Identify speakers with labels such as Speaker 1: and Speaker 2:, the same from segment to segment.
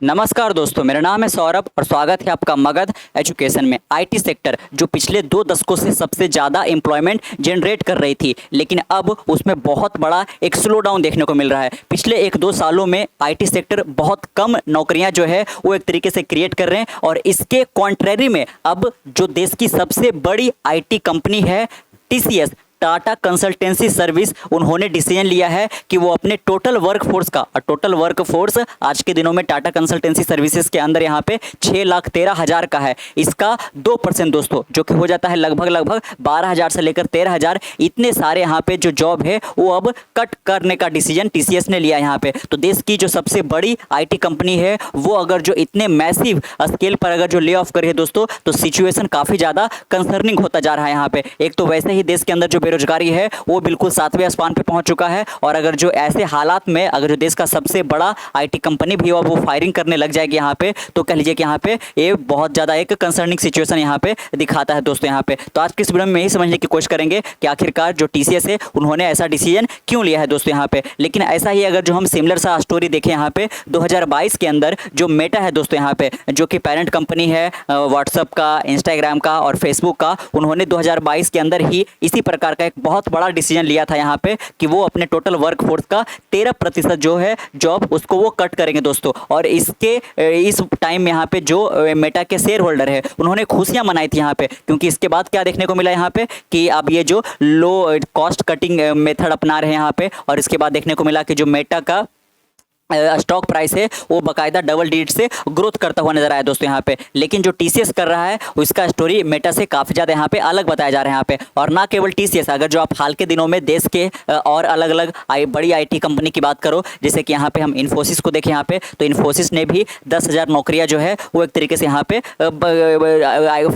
Speaker 1: नमस्कार दोस्तों, मेरा नाम है सौरभ और स्वागत है आपका मगध एजुकेशन में। आईटी सेक्टर जो पिछले 2 दशकों से सबसे ज़्यादा एम्प्लॉयमेंट जनरेट कर रही थी, लेकिन अब उसमें बहुत बड़ा एक स्लो डाउन देखने को मिल रहा है। पिछले 1-2 सालों में आईटी सेक्टर बहुत कम नौकरियां जो है वो एक तरीके से क्रिएट कर रहे हैं, और इसके कॉन्ट्रेरी में अब जो देश की सबसे बड़ी आईटी कंपनी है टीसीएस, टाटा कंसल्टेंसी सर्विस, उन्होंने डिसीजन लिया है कि वो अपने टोटल वर्कफोर्स का, और टोटल वर्कफोर्स आज के दिनों में टाटा कंसल्टेंसी सर्विसेज के अंदर यहाँ पे 6,13,000 का है। इसका 2% दोस्तों, जो कि हो जाता है लगभग 12,000 से लेकर 13,000, इतने सारे यहाँ पे जो जॉब है वो अब कट करने का डिसीजन टीसीएस ने लिया यहाँ पे। तो देश की जो सबसे बड़ी आईटी कंपनी है वो अगर जो इतने मैसिव स्केल पर अगर जो ले ऑफ करे दोस्तों, तो सिचुएशन काफ़ी ज़्यादा कंसर्निंग होता जा रहा है यहाँ पे। एक तो वैसे ही देश के अंदर जो बेरोजगारी है वो बिल्कुल 7वें आसमान पे पहुंच चुका है, और अगर जो ऐसे हालात में अगर जो देश का सबसे बड़ा आईटी कंपनी भी हो वो फायरिंग करने लग जाएगी यहाँ पे, तो कह लीजिए कि यहाँ पे ये बहुत ज़्यादा एक कंसर्निंग सिचुएशन यहाँ पे दिखाता है दोस्तों। यहाँ पे तो आज की इस वीडियो में यही समझने की कोशिश करेंगे कि आखिरकार जो टीसीएस है उन्होंने ऐसा डिसीजन क्यों लिया है दोस्तों यहाँ पे। लेकिन ऐसा ही अगर जो हम सिमिलर सा स्टोरी देखें यहाँ पे 2022 के अंदर जो मेटा है दोस्तों यहाँ पे, जो कि पेरेंट कंपनी है व्हाट्सअप का, इंस्टाग्राम का और फेसबुक का, उन्होंने 2022 के अंदर ही इसी प्रकार का एक बहुत बड़ा डिसीजन लिया था यहाँ पे कि वो अपने टोटल वर्कफोर्स का 13% जो है जॉब उसको वो कट करेंगे दोस्तों। और इसके इस टाइम में यहाँ पे जो मेटा के शेयर होल्डर है उन्होंने खुशियां मनाई थी यहाँ पे, क्योंकि इसके बाद क्या देखने को मिला यहाँ पे कि अब ये जो लो कॉस्ट कटिंग मेथड अपना रहे हैं यहाँ पे, और इसके बाद देखने को मिला कि जो मेटा का स्टॉक प्राइस है वो बाकायदा डबल डिजिट से ग्रोथ करता हुआ नजर आया दोस्तों यहाँ पे। लेकिन जो टीसीएस कर रहा है उसका स्टोरी मेटा से काफ़ी ज़्यादा यहाँ पे अलग बताया जा रहा है यहाँ पे। और ना केवल टीसीएस, अगर जो आप हाल के दिनों में देश के और अलग अलग बड़ी आईटी कंपनी की बात करो, जैसे कि यहाँ पे हम इन्फोसिस को देखें यहाँ पे, तो इन्फोसिस ने भी 10,000 नौकरियाँ जो है वो एक तरीके से यहाँ पे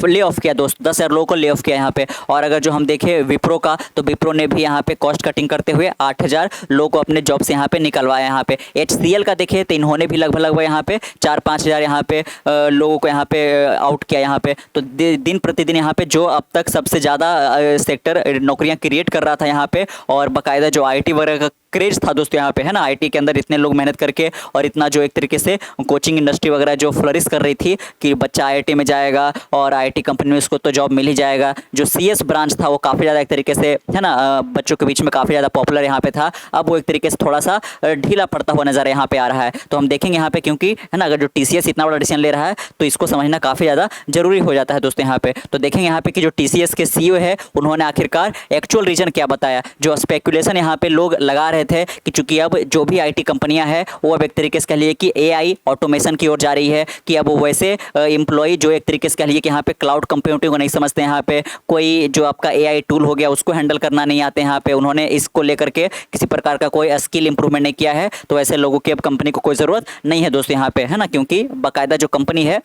Speaker 1: ले ऑफ किया दोस्त, 10,000 लोगों को ले ऑफ किया यहाँ पे। और अगर जो हम देखें विप्रो का, तो विप्रो ने भी यहाँ पे कॉस्ट कटिंग करते हुए 8,000 लोगों को अपने जॉब से यहाँ पे निकलवाया यहाँ पे। HCL का देखें तो इन्होंने भी लगभग यहाँ पे 4-5 हज़ार यहाँ पे लोगों को यहाँ पे आउट किया यहाँ पे। तो दिन प्रतिदिन यहाँ पे जो अब तक सबसे ज़्यादा सेक्टर नौकरियाँ क्रिएट कर रहा था यहाँ पे, और बाकायदा जो आईटी वगैरह का क्रेज था दोस्तों यहाँ पे, है ना, आईटी के अंदर इतने लोग मेहनत करके और इतना जो एक तरीके से कोचिंग इंडस्ट्री वगैरह जो फ्लरिश कर रही थी कि बच्चा आईआईटी में जाएगा और आईटी कंपनी में उसको तो जॉब मिल ही जाएगा। जो सीएस ब्रांच था वो काफ़ी ज़्यादा एक तरीके से, है ना, बच्चों के बीच में काफ़ी ज़्यादा पॉपुलर यहाँ पे था, अब वो एक तरीके से थोड़ा सा ढीला पड़ता हुआ नज़र यहाँ पे आ रहा है। तो हम देखेंगे यहाँ पे, क्योंकि है ना, अगर जो टीसीएस इतना बड़ा डिसीजन ले रहा है तो इसको समझना काफ़ी ज़्यादा जरूरी हो जाता है दोस्तों यहाँ पे। तो देखेंगे यहाँ पे कि जो टीसीएस के सीईओ है उन्होंने आखिरकार एक्चुअल रीजन क्या बताया। जो स्पेकुलेशन यहाँ पे लोग लगा रहे थे कि चूंकि अब जो भी आईटी कंपनियां हैं वो अब एक तरीके से कह लिए कि एआई ऑटोमेशन की ओर जा रही है, कि अब वो वैसे एम्प्लॉय जो एक तरीके से कह लिए कि यहाँ पे क्लाउड कंप्यूटिंग को नहीं समझते, यहाँ पे कोई जो आपका एआई टूल हो गया उसको हैंडल करना नहीं आते यहाँ पे, उन्होंने इसको लेकर के किसी प्रकार का कोई स्किल इंप्रूवमेंट नहीं किया है, तो ऐसे लोगों की अब कंपनी को कोई ज़रूरत नहीं है दोस्तों यहाँ पे, है ना, क्योंकि बाकायदा जो कंपनी है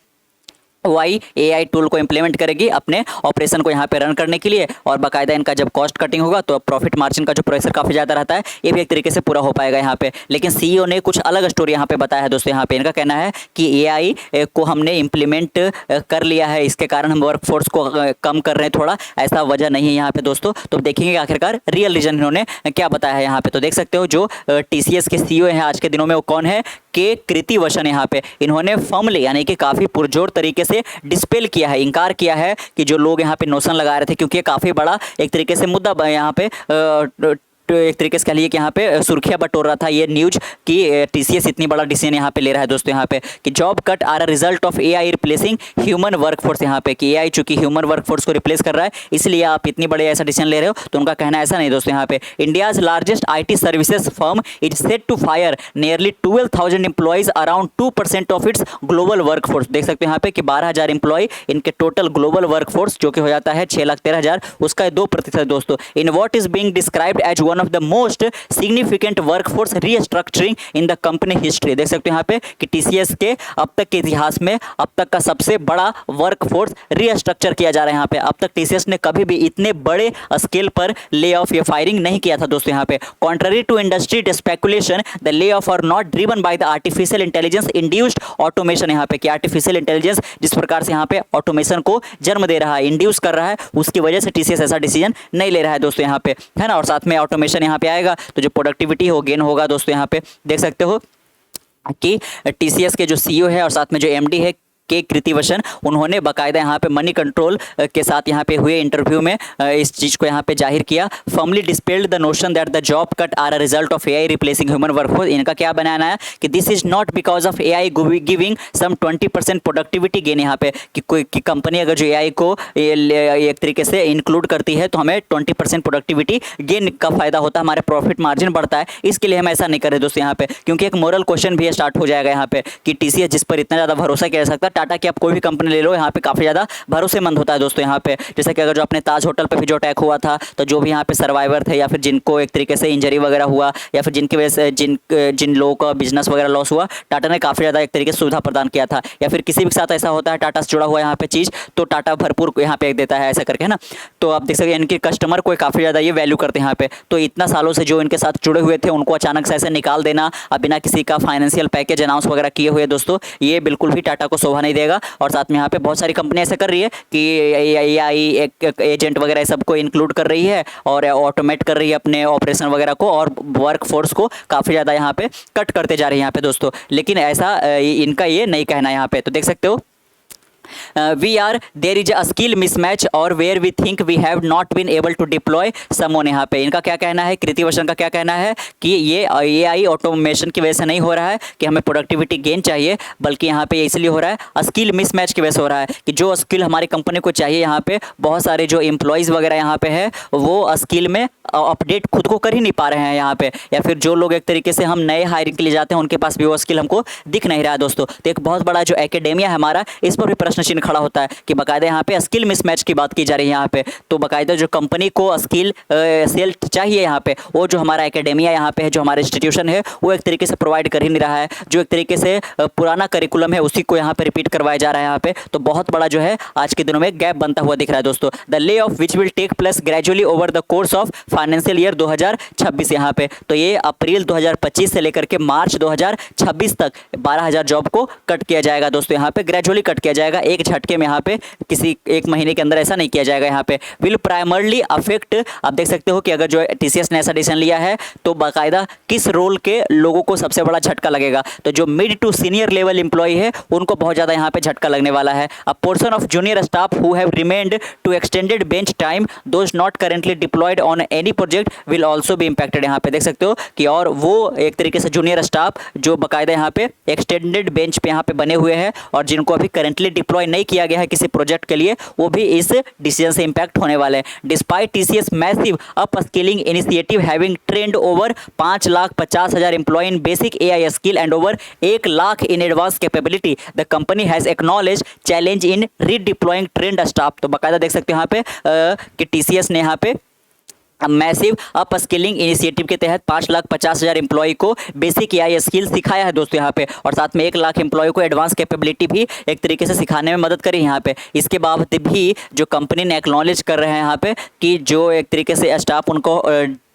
Speaker 1: वाई एआई टूल को इम्प्लीमेंट करेगी अपने ऑपरेशन को यहाँ पे रन करने के लिए, और बाकायदा इनका जब कॉस्ट कटिंग होगा तो प्रॉफिट मार्जिन का जो प्रेशर काफ़ी ज़्यादा रहता है ये भी एक तरीके से पूरा हो पाएगा यहाँ पे। लेकिन सीईओ ने कुछ अलग स्टोरी यहाँ पे बताया है दोस्तों यहाँ पे। इनका कहना है कि एआई को हमने इम्प्लीमेंट कर लिया है, इसके कारण हम वर्कफोर्स को कम कर रहे हैं थोड़ा, ऐसा वजह नहीं है यहाँ पे दोस्तों। तो देखेंगे आखिरकार रियल रीजन इन्होंने क्या बताया है यहाँ पे। तो देख सकते हो जो टीसीएस के सीईओ हैं आज के दिनों में वो कौन है, के कृतिवसन। यहाँ पे इन्होंने फर्मली यानी कि काफ़ी पुरजोर तरीके से डिस्पेल किया है, इनकार किया है कि जो लोग यहाँ पे नोशन लगा रहे थे, क्योंकि ये काफ़ी बड़ा एक तरीके से मुद्दा यहाँ पे एक तरीके से कह लीजिए कि यहाँ पे सुर्खियां बटोर रहा था ये न्यूज कि टीसीएस इतनी बड़ा डिसीजन यहाँ पे ले रहा है दोस्तों यहाँ पे, कि job cut are a result of AI replacing human workforce. यहाँ पे कि एआई चूंकि ह्यूमन वर्कफोर्स को रिप्लेस कर रहा है इसलिए आप इतनी बड़े ऐसा डिसीजन ले रहे हो। तो उनका कहना ऐसा नहीं दोस्तों यहाँ पे। India's largest IT services firm is set to fire nearly 12,000 employees around 2% of its global workforce. देख सकते हैं यहाँ पे कि 12,000 एम्प्लॉय इनके टोटल ग्लोबल वर्कफोर्स जो कि हो जाता है 6,13,000, उसका 2% दोस्तों। In what is being described as one of the most significant workforce restructuring in the company history. देख सकते हो यहाँ पे कि टीसीएस के अब तक के इतिहास में अब तक का सबसे बड़ा वर्कफोर्स रीस्ट्रक्चर किया जा रहा है यहाँ पे। अब तक टीसीएस ने कभी भी इतने बड़े स्केल पर ले ऑफ या फायरिंग नहीं किया था दोस्तों यहाँ पे। Contrary to industry speculation the lay off are not driven by the artificial intelligence induced automation. यहाँ पे कि आर्टिफिशियल इंटेलिजेंस जिस प्रकार से यहाँ पे ऑटोमेशन को जन्म दे रहा है, इंड्यूस कर रहा है, उसकी वजह से टीसीएस ऐसा डिसीजन नहीं ले रहा है दोस्तों यहाँ पे, है ना। और साथ में ऑटोमेशन यहाँ पे आएगा तो जो प्रोडक्टिविटी हो गेन होगा दोस्तों यहाँ पे। देख सकते हो कि टीसीएस के जो सीईओ है और साथ में जो एमडी है के कृतिवसन, उन्होंने बाकायदा यहाँ पे मनी कंट्रोल के साथ यहाँ पे हुए इंटरव्यू में इस चीज़ को यहाँ पे जाहिर किया। Firmly dispelled the notion that the job cut are a result of AI replacing human workforce. इनका क्या बनाना है कि this is not because of AI giving some 20% productivity gain. यहाँ पे कि कोई कि कंपनी अगर जो एआई को एक तरीके से इंक्लूड करती है तो हमें 20% प्रोडक्टिविटी गेन का फायदा होता है, हमारे प्रॉफिट मार्जिन बढ़ता है, इसके लिए हम ऐसा नहीं करें दोस्तों। यहाँ पे क्योंकि एक मोरल क्वेश्चन भी स्टार्ट हो जाएगा यहाँ पे कि टीसीएस जिस पर इतना ज़्यादा भरोसा किया जा सकता है, टाटा की आप कोई भी कंपनी ले लो, यहाँ पे काफ़ी ज़्यादा भरोसेमंद होता है दोस्तों। यहाँ पे जैसे कि अगर जो अपने ताज होटल पे भी जो अटैक हुआ था, तो जो भी यहाँ पे सर्वाइवर थे या फिर जिनको एक तरीके से इंजरी वगैरह हुआ या फिर जिनकी वजह से जिन लोगों का बिजनेस वगैरह लॉस हुआ, टाटा ने काफ़ी ज़्यादा एक तरीके से सुविधा प्रदान किया था। या फिर किसी भी साथ ऐसा होता है टाटा से जुड़ा हुआ यहाँ पे चीज़, तो टाटा भरपूर यहाँ पे देता है ऐसा करके, है ना। तो आप देख सकते हैं इनके कस्टमर को काफ़ी ज़्यादा ये वैल्यू करते हैं यहाँ पे। तो इतना सालों से जो इनके साथ जुड़े हुए थे उनको अचानक से ऐसे निकाल देना बिना किसी का फाइनेंशियल पैकेज अनाउंस वगैरह किए हुए दोस्तों, ये बिल्कुल भी टाटा को शोभा नहीं देगा। और साथ में यहाँ पे बहुत सारी कंपनी ऐसा कर रही है कि एआई एक एजेंट वगैरह सबको इंक्लूड कर रही है और ऑटोमेट कर रही है अपने ऑपरेशन वगैरह को और वर्क फोर्स को काफ़ी ज़्यादा यहाँ पे कट करते जा रही है यहाँ पे दोस्तों। लेकिन ऐसा इनका ये नहीं कहना है यहाँ पे। तो देख सकते हो there is a skill mismatch or where we think we have not been able to deploy someone। यहाँ पे इनका क्या कहना है, कृतिवसन का क्या कहना है कि ये एआई ऑटोमेशन की वजह से नहीं हो रहा है कि हमें प्रोडक्टिविटी गेन चाहिए, बल्कि यहाँ पे इसलिए हो रहा है स्किल मिसमैच की वजह से हो रहा है कि जो स्किल हमारी कंपनी को चाहिए, यहाँ पे बहुत सारे जो एम्प्लॉयज़ वगैरह यहाँ पे है वो स्किल में अपडेट खुद को कर ही नहीं पा रहे हैं यहाँ पे, या फिर जो लोग एक तरीके से हम नए हायरिंग के लिए जाते हैं उनके पास भी वो स्किल हमको दिख नहीं रहा है दोस्तों। तो एक बहुत बड़ा जो एकेडेमिया है हमारा, इस पर भी प्रश्न चिन्ह खड़ा होता है कि बाकायदा यहाँ पे स्किल मिसमैच की बात की जा रही है यहाँ पे। तो बाकायदा जो कंपनी को स्किल सेल चाहिए यहाँ पे, वो जो हमारा एकेडेमिया यहाँ पे है, जो हमारा इंस्टीट्यूशन है, वो एक तरीके से प्रोवाइड कर ही नहीं रहा है। जो एक तरीके से पुराना करिकुलम है उसी को यहाँ पे रिपीट करवाया जा रहा है यहाँ पे। तो बहुत बड़ा जो है आज के दिनों में गैप बनता हुआ दिख रहा है दोस्तों। The lay off which will take place gradually over the course of financial year 2026 यहाँ पे। तो ये अप्रैल 2025 से लेकर के मार्च 2026 तक 12,000 जॉब को कट किया जाएगा दोस्तों। यहाँ पे ग्रेजुअली कट किया जाएगा, एक झटके में यहाँ पे किसी एक महीने के अंदर ऐसा नहीं किया जाएगा यहाँ पे। विल प्राइमरली अफेक्ट, आप देख सकते हो कि अगर जो टीसीएस ने ऐसा डिसीजन लिया है तो बाकायदा किस रोल के लोगों को सबसे बड़ा झटका लगेगा। तो जो mid to senior level employee है उनको बहुत ज़्यादा यहाँ पे झटका लगने वाला है। A portion of junior staff who have remained to extended bench time those not currently deployed on any project will also भी इम्पैक्टेड। यहाँ पे देख सकते हो कि और वो एक तरीके से जूनियर स्टाफ जो बाकायदा यहाँ पे एक्सटेंडेड बेंच पे यहाँ पे बने हुए हैं और जिनको अभी करेंटली डिप्लॉय नहीं किया गया है किसी प्रोजेक्ट के लिए, वो भी इस डिसीजन से इम्पैक्ट होने वाले हैं। Despite TCS massive upskilling initiative having trained over 5,50,000 employee in basic AI skill and over 1 lakh in advance capability, the company has acknowledge challenge in redeploying trained staff. तो बाकायदा देख सकते हो यहाँ पे कि टीसीएस ने यहाँ पे मैसिव अप स्किलिंग इनिशिएटिव के तहत 5,50,000 एम्प्लॉय को बेसिक एआई स्किल सिखाया है दोस्तों यहाँ पे, और साथ में 1 लाख एम्प्लॉय को एडवांस कैपेबिलिटी भी एक तरीके से सिखाने में मदद करी यहाँ पे। इसके बावजूद भी जो कंपनी ने एक्नॉलेज कर रहे हैं यहाँ पे कि जो एक तरीके से स्टाफ उनको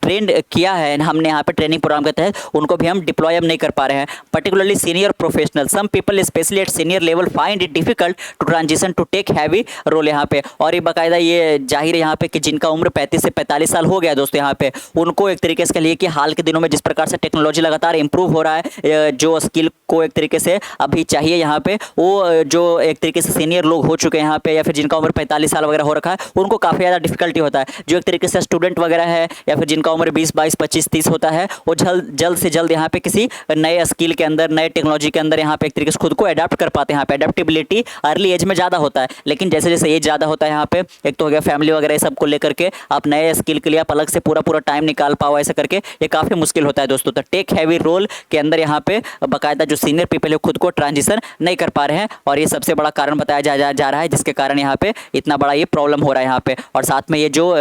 Speaker 1: ट्रेंड किया है हमने यहाँ पे ट्रेनिंग प्रोग्राम के तहत, उनको भी हम डिप्लॉय अब नहीं कर पा रहे हैं। Particularly senior professional, some people specially at senior level find it difficult to transition to tech heavy role यहाँ पे। और ये बाकायदा ये जाहिर है यहाँ पे कि जिनका उम्र 35 से 45 साल हो गया दोस्तों यहाँ पे, उनको एक तरीके से कह लिए कि हाल के दिनों में जिस प्रकार से टेक्नोलॉजी लगातार इंप्रूव हो रहा है, जो स्किल को एक तरीके से अभी चाहिए यहाँ पे, वो जो एक तरीके से सीनियर लोग हो चुके हैं यहाँ पे या फिर जिनका उम्र 45 साल वगैरह हो रखा है, उनको काफ़ी ज़्यादा डिफिकल्टी होता है। जो एक तरीके से स्टूडेंट वगैरह है या फिर जिनका उम्र 20, 22, 25, 30 होता है, वो जल्द से जल्द यहाँ पे किसी नए स्किल के अंदर, नए टेक्नोलॉजी के अंदर यहाँ पे एक तरीके से खुद को अडाप्ट कर पाते हैं। यहाँ पे अडेप्टेबिलिटी अर्ली एज में ज़्यादा होता है, लेकिन जैसे जैसे एज ज़्यादा होता है यहाँ पे, एक तो हो गया फैमिली वगैरह सबको लेकर के आप नए स्किल के लिए आप अलग से पूरा टाइम निकाल पाओ, ऐसा करके ये काफ़ी मुश्किल होता है दोस्तों। तो टेक हैवी रोल के अंदर यहाँ पे बाकायदा जो सीनियर पीपल है खुद को ट्रांजिशन नहीं कर पा रहे हैं, और ये सबसे बड़ा कारण बताया जा रहा है जिसके कारण यहाँ पे इतना बड़ा ये प्रॉब्लम हो रहा है यहाँ पे। और साथ में ये जो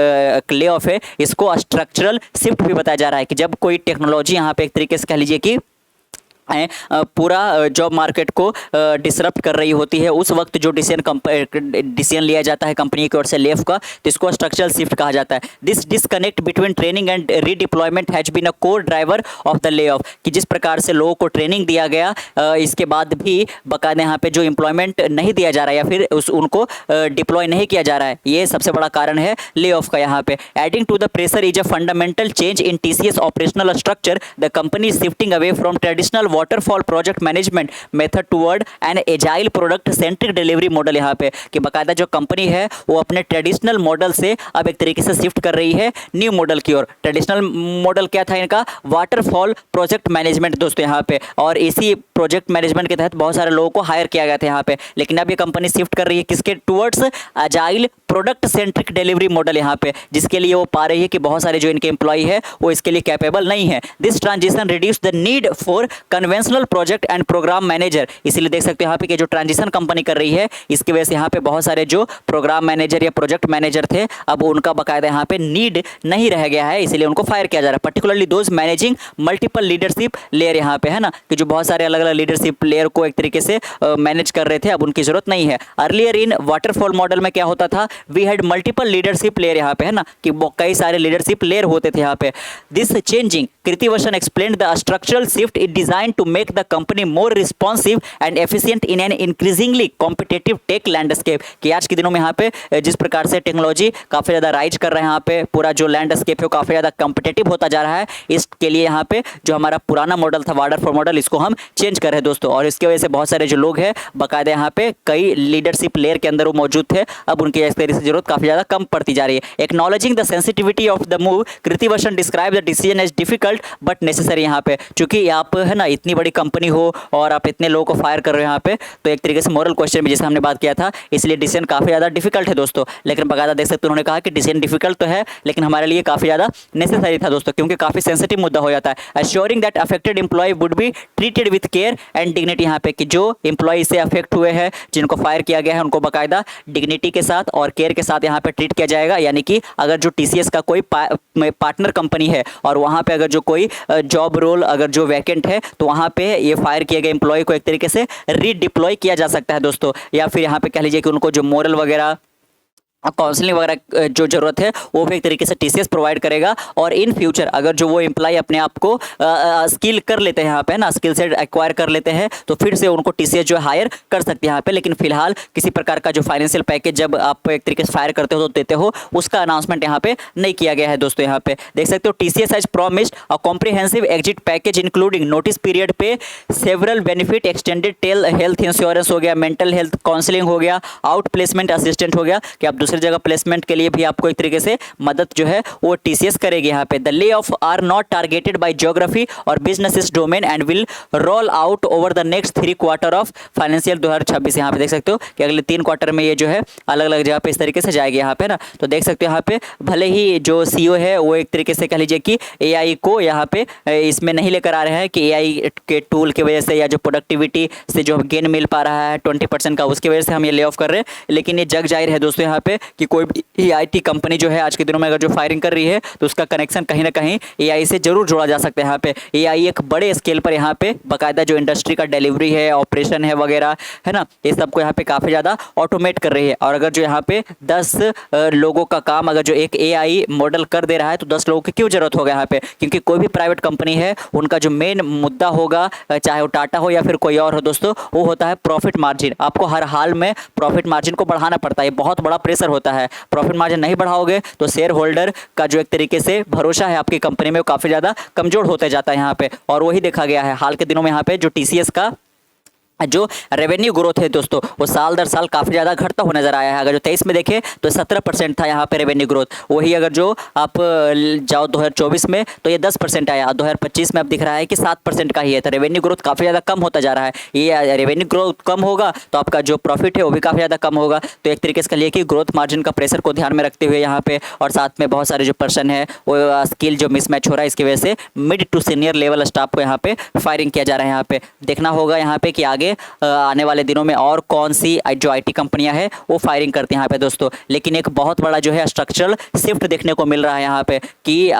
Speaker 1: ले ऑफ है इसको स्ट्रक्चरल शिफ्ट भी बताया जा रहा है कि जब कोई टेक्नोलॉजी यहाँ पे एक तरीके से कह लीजिए कि पूरा जॉब मार्केट को डिसरप्ट कर रही होती है, उस वक्त जो डिसीजन लिया जाता है कंपनी की ओर से लेफ का, तो इसको स्ट्रक्चरल शिफ्ट कहा जाता है। This disconnect between training and redeployment has been a core driver of the lay off, कि जिस प्रकार से लोगों को ट्रेनिंग दिया गया इसके बाद भी बाकायदा यहाँ पे जो एम्प्लॉयमेंट नहीं दिया जा रहा है या फिर उनको डिप्लॉय नहीं किया जा रहा है, ये सबसे बड़ा कारण है ले ऑफ का यहाँ पे। Adding to the pressure is a fundamental change in TCS operational structure, the company is shifting away from traditional waterfall project management method toward an agile product centric delivery model. यहाँ पे कि बाकायदा जो company है वो अपने traditional model से अब एक तरीके से शिफ्ट कर रही है न्यू मॉडल की ओर। ट्रेडिशनल मॉडल क्या था इनका? वाटरफॉल प्रोजेक्ट मैनेजमेंट दोस्तों यहाँ पे, और इसी प्रोजेक्ट मैनेजमेंट के तहत बहुत सारे लोगों को हायर किया गया था यहाँ पे। लेकिन अब ये कंपनी शिफ्ट कर रही है किसके? Towards agile product centric delivery model यहाँ पे, जिसके लिए वो पा रही है कि बहुत सारे जो इनके एम्प्लॉय है वो इसके लिए कैपेबल नहीं है। This transition reduce the need for conventional project and program manager. इसीलिए देख सकते हो यहाँ पे कि जो ट्रांजिशन कंपनी कर रही है इसकी वजह से यहाँ पे बहुत सारे जो प्रोग्राम मैनेजर या प्रोजेक्ट मैनेजर थे अब उनका बाकायदा यहाँ पे नीड नहीं रह गया है, इसीलिए उनको फायर किया जा रहा है। Particularly those managing multiple leadership layer यहाँ पे है ना, कि जो बहुत सारे अलग अलग लीडरशिप लेयर को एक तरीके से मैनेज कर रहे थे, अब उनकी जरूरत नहीं है। अर्लियर इन वाटरफॉल मॉडल में क्या होता था? We had multiple leadership layer यहाँ पे है ना, कि कई सारे लीडरशिप लेयर होते थे यहाँ पे। This changing Krithivasan explained the structural shift is design to make the company more responsive and efficient in an increasingly competitive tech landscape. कि आज के दिनों में यहाँ पे जिस प्रकार से टेक्नोलॉजी काफ़ी ज़्यादा राइज कर रहा है, यहाँ पे पूरा जो लैंडस्केप है वो काफ़ी ज़्यादा कॉम्पिटेटिव होता जा रहा है। इसके लिए यहाँ पे जो हमारा पुराना मॉडल था वाटरफॉल मॉडल, इसको हम चेंज कर रहे हैं दोस्तों, और इसकी वजह से बहुत सारे जो लोग हैं बाकायदा यहाँ पे कई लीडरशिप लेयर के अंदर वो मौजूद थे, अब उनकी इस तरह से जरूरत काफ़ी ज़्यादा कम पड़ती जा रही है। Acknowledging the sensitivity of the move, Krithivasan describe the decision as difficult but necessary. यहाँ पे चूंकि आप है ना इतनी बड़ी कंपनी हो और आप इतने लोगों को फायर कर रहे हो यहाँ पे, तो एक तरीके से मॉरल क्वेश्चन में जैसे हमने बात किया था, इसलिए डिसीजन काफ़ी ज़्यादा डिफिकल्ट है दोस्तों। लेकिन बाकायदा देख सकते उन्होंने कहा कि डिसीजन डिफिकल्ट तो है लेकिन हमारे लिए काफ़ी ज़्यादा नेसेसरी था दोस्तों, क्योंकि काफ़ी सेंसिटिव मुद्दा हो जाता है। Assuring that affected employee would be treated with care and dignity. यहाँ पे कि जो एम्प्लॉय से अफेक्ट हुए हैं, जिनको फायर किया गया है, उनको बाकायदा डिग्निटी के साथ और केयर के साथ यहाँ पे ट्रीट किया जाएगा। यानी कि अगर जो टीसीएस का कोई पार्टनर कंपनी है और वहाँ पे अगर जो कोई जॉब रोल अगर जो वैकेंट है, तो वहाँ पे ये फायर किए गए एम्प्लॉय को एक तरीके से रीडिप्लॉय किया जा सकता है दोस्तों, या फिर यहाँ पे कह लीजिए कि उनको जो मोरल वगैरह काउंसलिंग वगैरह जो जरूरत है वो भी एक तरीके से टीसीएस प्रोवाइड करेगा। और इन फ्यूचर अगर जो वो एम्प्लॉय अपने आप को स्किल कर लेते हैं यहाँ पे ना, स्किल सेट एक्वायर कर लेते हैं, तो फिर से उनको टीसीएस जो हायर कर सकती है यहाँ पे। लेकिन फिलहाल किसी प्रकार का जो फाइनेंशियल पैकेज जब आप एक तरीके से फायर करते हो तो देते हो, उसका अनाउंसमेंट यहाँ पे नहीं किया गया है दोस्तों। यहाँ पे देख सकते हो TCS has promised a comprehensive exit package including notice period pay several benefit, extended tail health insurance हो गया, मेंटल हेल्थ काउंसलिंग हो गया, आउट प्लेसमेंट असिस्टेंट हो गया, कि आप दूसरी जगह प्लेसमेंट के लिए भी आपको एक तरीके से मदद जो है वो टीसीएस करेगी यहाँ पे। The lay off are not targeted by geography और business domain and will roll out over the next 3 quarter of financial 2026। यहाँ पे देख सकते हो कि अगले 3 क्वार्टर में ये जो है अलग अलग जगह पे इस तरीके से जाएगी यहाँ पे ना। तो देख सकते हो यहाँ पे भले ही जो सीईओ है वो एक तरीके से कह लीजिए कि एआई को यहाँ पे इसमें नहीं लेकर आ रहे हैं कि एआई के टूल की वजह से या जो प्रोडक्टिविटी से जो गेन मिल पा रहा है 20% का, उसकी वजह से हम ये ले ऑफ कर रहे हैं। लेकिन ये जग जाहिर है दोस्तों यहाँ पे कि कोई भी आईटी कंपनी जो है आज के दिनों में अगर जो फायरिंग कर रही है तो उसका कनेक्शन कहीं ना कहीं एआई से जरूर जोड़ा जा सकता है। यहाँ पे एआई एक बड़े स्केल पर यहाँ पे बाकायदा जो इंडस्ट्री का डिलीवरी है, ऑपरेशन है वगैरह है ना, ये सब को यहाँ पे काफ़ी ज़्यादा ऑटोमेट कर रही है। और अगर जो यहाँ पे 10 लोगों का काम अगर जो एक एआई मॉडल कर दे रहा है तो 10 लोगों की क्यों जरूरत होगा यहाँ पे? क्योंकि कोई भी प्राइवेट कंपनी है उनका जो मेन मुद्दा होगा, चाहे वो टाटा हो या फिर कोई और हो दोस्तों, वो होता है प्रॉफिट मार्जिन। आपको हर हाल में प्रॉफिट मार्जिन को बढ़ाना पड़ता है, बहुत बड़ा प्रेशर होता है। प्रॉफिट मार्जिन नहीं बढ़ाओगे तो शेयर होल्डर का जो एक तरीके से भरोसा है आपकी कंपनी में वो काफ़ी ज़्यादा कमजोर होते जाता है यहाँ पे। और वही देखा गया है हाल के दिनों में यहाँ पे जो टीसीएस का जो रेवेन्यू ग्रोथ है दोस्तों वो साल दर साल काफ़ी ज़्यादा घटता हुआ नजर आया है। अगर जो 23 में देखें तो 17% था यहाँ पे रेवेन्यू ग्रोथ, वही अगर जो आप जाओ 2024 में तो ये 10% आया, 2025 में अब दिख रहा है कि 7% का ही है। तो रेवेन्यू ग्रोथ काफ़ी ज़्यादा कम होता जा रहा है। ये रेवेन्यू ग्रोथ कम होगा तो आपका जो प्रॉफिट है वो भी काफ़ी ज़्यादा कम होगा। तो एक तरीके से कहिए कि ग्रोथ मार्जिन का प्रेशर को ध्यान में रखते हुए यहाँ पे, और साथ में बहुत सारे जो पर्सन है वो स्किल जो मिसमैच हो रहा है, इसकी वजह से mid to senior level staff को यहाँ पे फायरिंग किया जा रहा है। यहाँ पे देखना होगा यहाँ पे कि आगे आने वाले दिनों में और कौन सी जो आईटी कंपनियां हैं वो फायरिंग करती हैं यहाँ पे दोस्तों। लेकिन एक बहुत बड़ा जो है स्ट्रक्चरल शिफ्ट देखने को मिल रहा है यहाँ पे, कि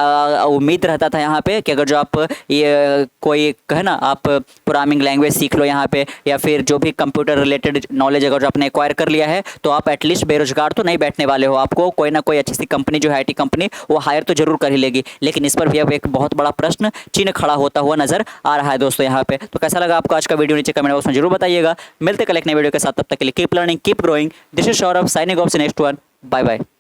Speaker 1: उम्मीद रहता था यहाँ पे कि अगर जो आप ये कोई है ना आप प्रोग्रामिंग लैंग्वेज सीख लो यहाँ पे, या फिर जो भी कंप्यूटर रिलेटेड नॉलेज अगर जो आपने एक्वायर कर लिया है तो आप एटलीस्ट बेरोजगार तो नहीं बैठने वाले हो, आपको कोई ना कोई अच्छी सी कंपनी जो है आईटी कंपनी वो हायर तो जरूर कर ही लेगी। लेकिन इस पर भी अब एक बहुत बड़ा प्रश्न चिन्ह खड़ा होता हुआ नजर आ रहा है दोस्तों यहाँ पे। तो कैसा लगा आपको आज का वीडियो, नीचे कमेंट बॉक्स में जरूर बताइएगा। मिलते कल एक नए वीडियो के साथ, तब तक के लिए keep learning keep growing. This is Saurabh signing off next one. Bye bye.